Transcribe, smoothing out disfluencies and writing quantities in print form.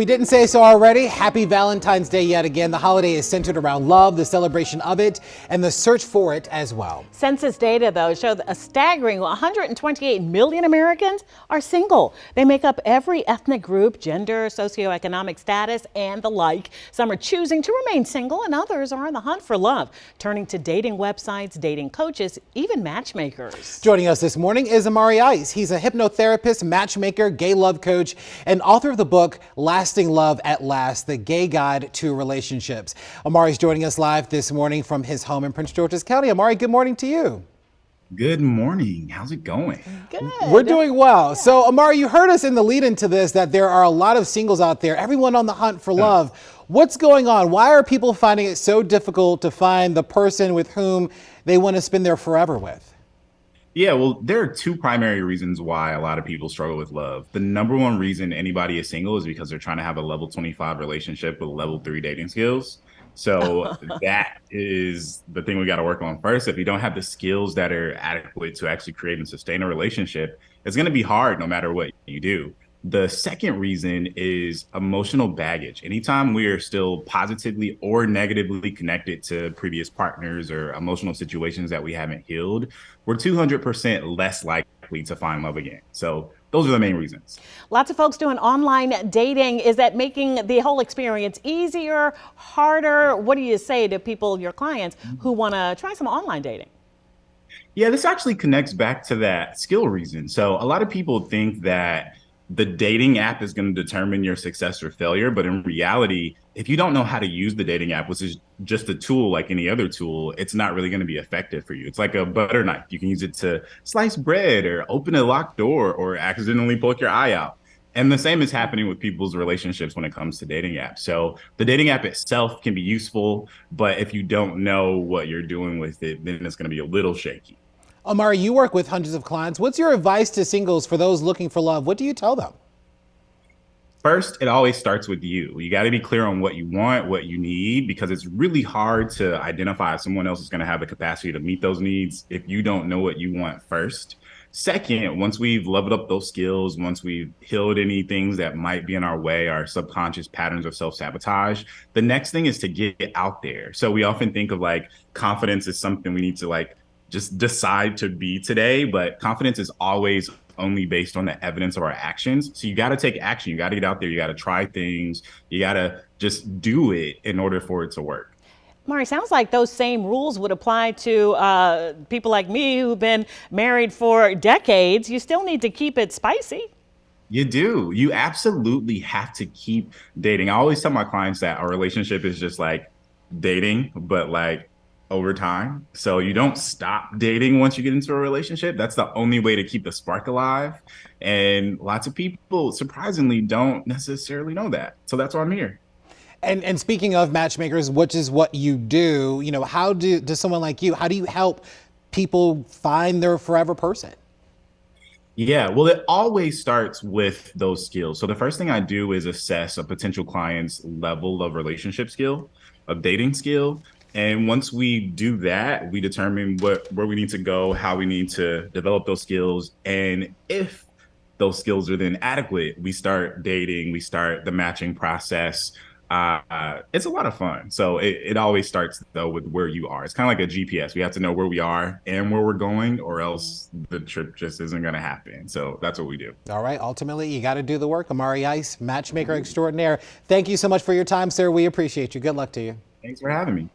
We didn't say so already. Happy Valentine's Day yet again. The holiday is centered around love, the celebration of it, and the search for it as well. Census data, though, show that a staggering 128 million Americans are single. They make up every ethnic group, gender, socioeconomic status, and the like. Some are choosing to remain single, and others are on the hunt for love, turning to dating websites, dating coaches, even matchmakers. Joining us this morning is Amari Ice. He's a hypnotherapist, matchmaker, gay love coach, and author of the book Lasting Love at Last, the gay guide to relationships. Amari's joining us live this morning from his home in Prince George's County. Amari, good morning to you. Good morning. How's it going? Good. We're doing well. So, Amari, you heard us in the lead into this that there are a lot of singles out there, everyone on the hunt for love. What's going on? Why are people finding it so difficult to find the person with whom they want to spend their forever with? Yeah, well, there are two primary reasons why a lot of people struggle with love. The number one reason anybody is single is because they're trying to have a level 25 relationship with level 3 dating skills. So that is the thing we got to work on first. If you don't have the skills that are adequate to actually create and sustain a relationship, it's going to be hard no matter what you do. The second reason is emotional baggage. Anytime we are still positively or negatively connected to previous partners or emotional situations that we haven't healed, we're 200% less likely to find love again. So those are the main reasons. Lots of folks doing online dating. Is that making the whole experience easier, harder? What do you say to people, your clients, who want to try some online dating? Yeah, this actually connects back to that skill reason. So a lot of people think that the dating app is going to determine your success or failure. But in reality, if you don't know how to use the dating app, which is just a tool like any other tool, it's not really going to be effective for you. It's like a butter knife. You can use it to slice bread or open a locked door or accidentally poke your eye out. And the same is happening with people's relationships when it comes to dating apps. So the dating app itself can be useful, but if you don't know what you're doing with it, then it's going to be a little shaky. Amari, you work with hundreds of clients. What's your advice to singles for those looking for love? What do you tell them? First, it always starts with you. You got to be clear on what you want, what you need, because it's really hard to identify if someone else is going to have the capacity to meet those needs if you don't know what you want first. Second, once we've leveled up those skills, once we've healed any things that might be in our way, our subconscious patterns of self-sabotage, the next thing is to get out there. So we often think of like confidence as something we need to like just decide to be today, but confidence is always only based on the evidence of our actions. So you got to take action. You got to get out there. You got to try things. You got to just do it in order for it to work. Mari, sounds like those same rules would apply to people like me who've been married for decades. You still need to keep it spicy. You do. You absolutely have to keep dating. I always tell my clients that our relationship is just like dating, but like over time. So you don't stop dating once you get into a relationship. That's the only way to keep the spark alive. And lots of people surprisingly don't necessarily know that. So that's why I'm here. And speaking of matchmakers, which is what you do, you know, how does someone like you, how do you help people find their forever person? Yeah, well, it always starts with those skills. So the first thing I do is assess a potential client's level of relationship skill, of dating skill. And once we do that, we determine where we need to go, how we need to develop those skills. And if those skills are then adequate, we start dating, we start the matching process. It's a lot of fun. So it always starts, though, with where you are. It's kind of like a GPS. We have to know where we are and where we're going, or else the trip just isn't going to happen. So that's what we do. All right. Ultimately, you got to do the work. Amari Ice, matchmaker extraordinaire. Thank you so much for your time, sir. We appreciate you. Good luck to you. Thanks for having me.